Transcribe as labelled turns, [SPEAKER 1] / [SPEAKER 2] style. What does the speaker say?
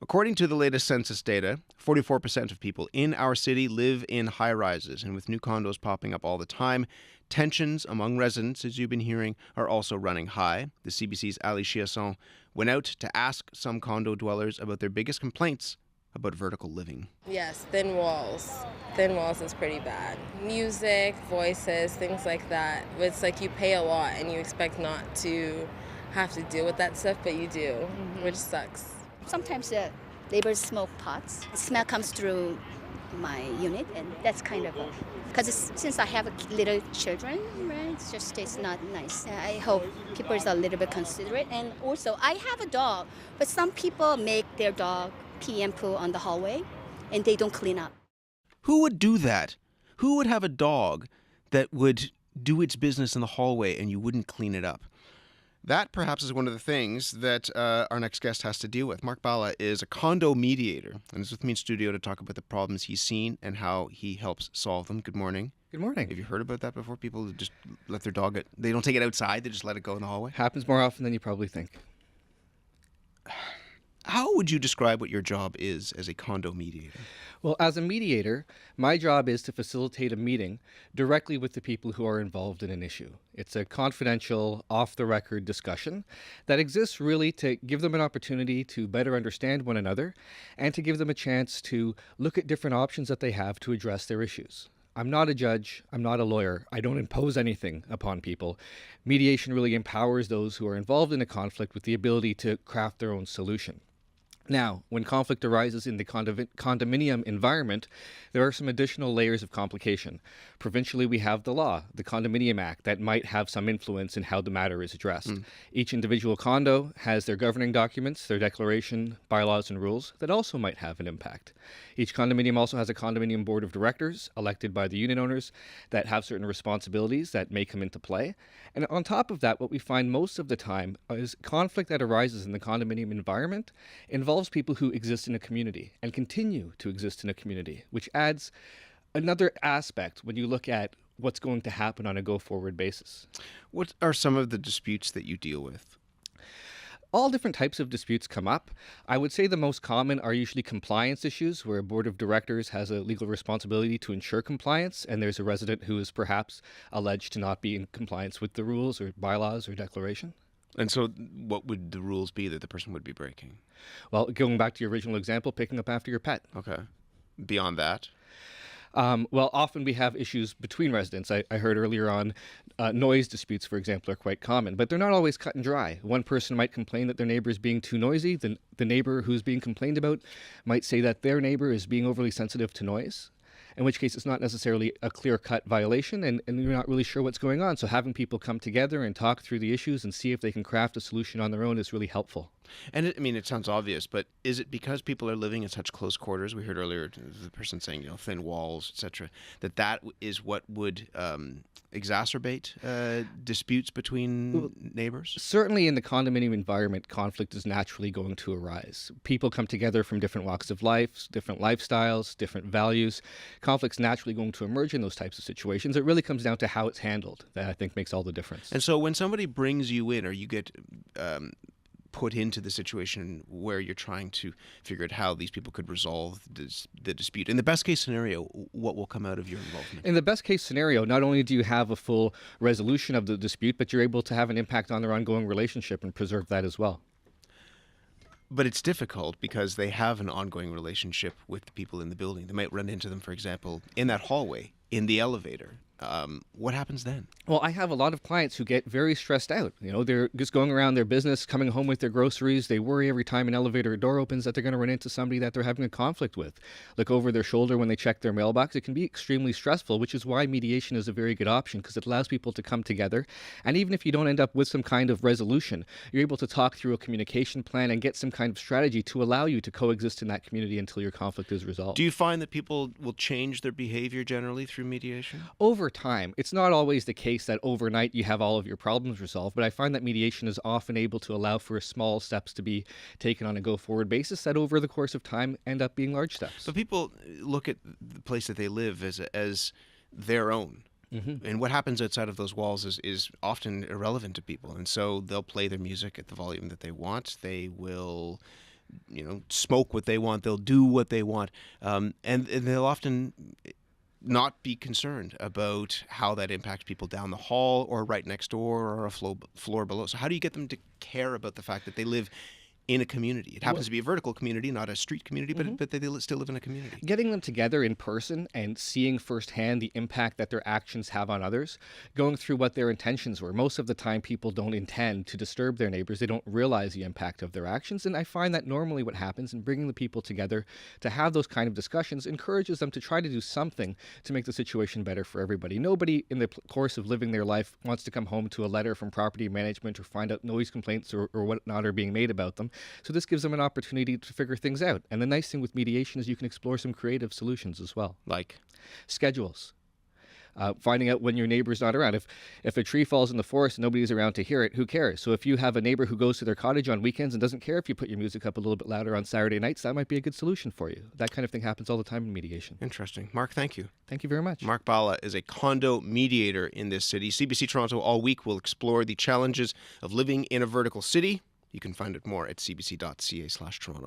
[SPEAKER 1] According to the latest census data, 44% of people in our city live in high-rises, and with new condos popping up all the time, tensions among residents, as you've been hearing, are also running high. The CBC's Ali Chiasson went out to ask some condo dwellers about their biggest complaints about vertical living.
[SPEAKER 2] Yes, thin walls. Thin walls is pretty bad. Music, voices, things like that. It's like you pay a lot and you expect not to have to deal with that stuff, but you do, which sucks.
[SPEAKER 3] Sometimes the neighbors smoke pots. The smell comes through my unit, and that's kind of because since I have little children, right? It's not nice. I hope people are a little bit considerate. And also, I have a dog, but some people make their dog pee and poo on the hallway, and they don't clean up.
[SPEAKER 1] Who would do that? Who would have a dog that would do its business in the hallway and you wouldn't clean it up? That perhaps is one of the things that our next guest has to deal with. Marc Bhalla is a condo mediator and is with me in studio to talk about the problems he's seen and how he helps solve them. Good morning.
[SPEAKER 4] Good morning.
[SPEAKER 1] Have you heard about that before? People just let their dog they don't take it outside, they just let it go in the hallway?
[SPEAKER 4] Happens more often than you probably think.
[SPEAKER 1] How would you describe what your job is as a condo mediator?
[SPEAKER 4] Well, as a mediator, my job is to facilitate a meeting directly with the people who are involved in an issue. It's a confidential, off-the-record discussion that exists really to give them an opportunity to better understand one another and to give them a chance to look at different options that they have to address their issues. I'm not a judge. I'm not a lawyer. I don't impose anything upon people. Mediation really empowers those who are involved in a conflict with the ability to craft their own solution. Now, when conflict arises in the condominium environment, there are some additional layers of complication. Provincially, we have the law, the Condominium Act, that might have some influence in how the matter is addressed. Each individual condo has their governing documents, their declaration, bylaws, and rules that also might have an impact. Each condominium also has a condominium board of directors elected by the unit owners that have certain responsibilities that may come into play. And on top of that, what we find most of the time is conflict that arises in the condominium environment involves people who exist in a community and continue to exist in a community, which adds another aspect when you look at what's going to happen on a go-forward basis.
[SPEAKER 1] What are some of the disputes that you deal with?
[SPEAKER 4] All different types of disputes come up. I would say the most common are usually compliance issues, where a board of directors has a legal responsibility to ensure compliance, and there's a resident who is perhaps alleged to not be in compliance with the rules or bylaws or declaration.
[SPEAKER 1] And so what would the rules be that the person would be breaking?
[SPEAKER 4] Well, going back to your original example, picking up after your pet.
[SPEAKER 1] Okay. Beyond that?
[SPEAKER 4] Well, often we have issues between residents. I heard earlier on noise disputes, for example, are quite common, but they're not always cut and dry. One person might complain that their neighbor is being too noisy. The neighbor who's being complained about might say that their neighbor is being overly sensitive to noise, in which case it's not necessarily a clear-cut violation, and you're not really sure what's going on. So having people come together and talk through the issues and see if they can craft a solution on their own is really helpful.
[SPEAKER 1] And it sounds obvious, but is it because people are living in such close quarters? We heard earlier the person saying, thin walls, etc., that is what would exacerbate disputes between neighbors?
[SPEAKER 4] Certainly in the condominium environment, conflict is naturally going to arise. People come together from different walks of life, different lifestyles, different values. Conflict's naturally going to emerge in those types of situations. It really comes down to how it's handled that I think makes all the difference.
[SPEAKER 1] And so when somebody brings you in or you get put into the situation where you're trying to figure out how these people could resolve the dispute, in the best case scenario, what will come out of your involvement?
[SPEAKER 4] In the best case scenario, not only do you have a full resolution of the dispute, but you're able to have an impact on their ongoing relationship and preserve that as well.
[SPEAKER 1] But it's difficult because they have an ongoing relationship with the people in the building. They might run into them, for example, in that hallway, in the elevator. What happens then?
[SPEAKER 4] Well, I have a lot of clients who get very stressed out. They're just going around their business, coming home with their groceries. They worry every time an elevator door opens that they're going to run into somebody that they're having a conflict with. Look over their shoulder when they check their mailbox. It can be extremely stressful, which is why mediation is a very good option, because it allows people to come together. And even if you don't end up with some kind of resolution, you're able to talk through a communication plan and get some kind of strategy to allow you to coexist in that community until your conflict is resolved.
[SPEAKER 1] Do you find that people will change their behavior generally through mediation?
[SPEAKER 4] Over time. It's not always the case that overnight you have all of your problems resolved, but I find that mediation is often able to allow for small steps to be taken on a go-forward basis that over the course of time end up being large steps.
[SPEAKER 1] But people look at the place that they live as their own. Mm-hmm. And what happens outside of those walls is often irrelevant to people. And so they'll play their music at the volume that they want. They will smoke what they want, they'll do what they want, and they'll often not be concerned about how that impacts people down the hall or right next door or a floor below. So how do you get them to care about the fact that they live in a community? It happens to be a vertical community, not a street community, but they still live in a community.
[SPEAKER 4] Getting them together in person and seeing firsthand the impact that their actions have on others, going through what their intentions were. Most of the time, people don't intend to disturb their neighbors. They don't realize the impact of their actions. And I find that normally what happens in bringing the people together to have those kind of discussions encourages them to try to do something to make the situation better for everybody. Nobody in the course of living their life wants to come home to a letter from property management or find out noise complaints or whatnot are being made about them. So this gives them an opportunity to figure things out. And the nice thing with mediation is you can explore some creative solutions as well.
[SPEAKER 1] Like
[SPEAKER 4] schedules. Finding out when your neighbor's not around. If a tree falls in the forest and nobody's around to hear it, who cares? So if you have a neighbor who goes to their cottage on weekends and doesn't care if you put your music up a little bit louder on Saturday nights, that might be a good solution for you. That kind of thing happens all the time in mediation.
[SPEAKER 1] Interesting. Marc, thank you.
[SPEAKER 4] Thank you very much.
[SPEAKER 1] Marc Bhalla is a condo mediator in this city. CBC Toronto all week will explore the challenges of living in a vertical city. You can find out more at cbc.ca/Toronto.